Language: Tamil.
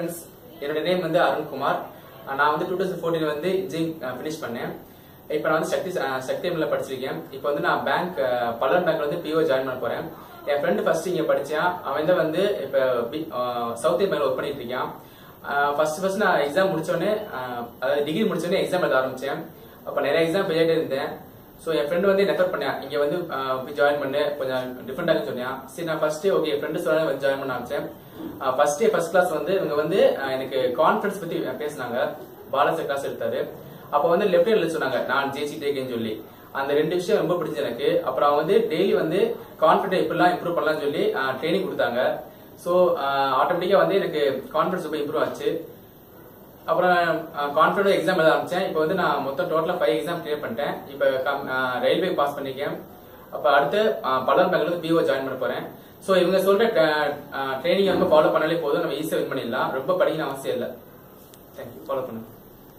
ஃப்ரெண்ட்ஸ், என்னோட நேம் வந்து அருண்குமார். நான் வந்து 2014 வந்து இன்ஜினியரிங் ஃபினிஷ் பண்ணேன். இப்போ நான் வந்து சக்தி எம்ல படிச்சிருக்கேன். இப்போ வந்து நான் பல்லவன் பேங்க்ல வந்து பிஓ ஜாயின் பண்ண போறேன். என் ஃப்ரெண்டு ஃபர்ஸ்ட் இங்க படிச்சான். அவன் தான் வந்து இப்போ சவுத் இந்தியாவில் ஒர்க் பண்ணிட்டு இருக்கான். ஃபர்ஸ்ட் நான் எக்ஸாம் முடிச்சோடனே, அதாவது டிகிரி முடிச்சோடனே எக்ஸாம் எழுத ஆரம்பிச்சேன். அப்போ நிறைய எக்ஸாம் போயிட்டே இருந்தேன். ஸோ என் ஃப்ரெண்டு வந்து ரெஃபர் பண்ணேன், இங்க வந்து ஜாயின் பண்ணு, கொஞ்சம் டிஃப்ரெண்டாக சொன்னான். சரி, நான் ஃபர்ஸ்ட் ஓகே என் ஃப்ரெண்டு சொல்ல வந்து ஜாயின் பண்ண ஆரம்பிச்சேன். ஃபர்ஸ்ட் கிளாஸ் வந்து இவங்க வந்து எனக்கு கான்ஃபிடன்ஸ் பத்தி பேசினாங்க. பாலாஜி கிளாஸ் எடுத்தாரு. அப்போ வந்து லெஃப்ட் எழுத சொன்னாங்க, நான் ஜெயிச்சுட்டே இருக்கேன்னு சொல்லி. அந்த 2 விஷயம் ரொம்ப பிடிச்சது எனக்கு. அப்புறம் அவங்க வந்து டெய்லி வந்து கான்ஃபிடன்ஸ் எப்படிலாம் இம்ப்ரூவ் பண்ணலாம்னு சொல்லி ட்ரைனிங் கொடுத்தாங்க. ஸோ ஆட்டோமேட்டிக்கா வந்து எனக்கு கான்ஃபிடன்ஸ் ரொம்ப இம்ப்ரூவ் ஆச்சு. அப்புறம் கான்ஃபிடன்ஸ் எக்ஸாம் எழுத ஆரம்பிச்சேன். இப்போ வந்து நான் மொத்தம் டோட்டலா 5 எக்ஸாம் கிளியர் பண்ணிட்டேன். இப்போ ரயில்வே பாஸ் பண்ணிருக்கேன். அப்ப அடுத்து பல்லவன் பேங்க்ல வந்து பிஓ ஜாயின் பண்ண போறேன். ஸோ இவங்க சொல்ற ட்ரைனிங் வந்து ஃபாலோ பண்ணாலே போதும், நம்ம ஈஸியா வின் பண்ணிடலாம். ரொம்ப படிக்கணும் அவசியம் இல்லை. தேங்க்யூ. ஃபாலோ பண்ணுங்க.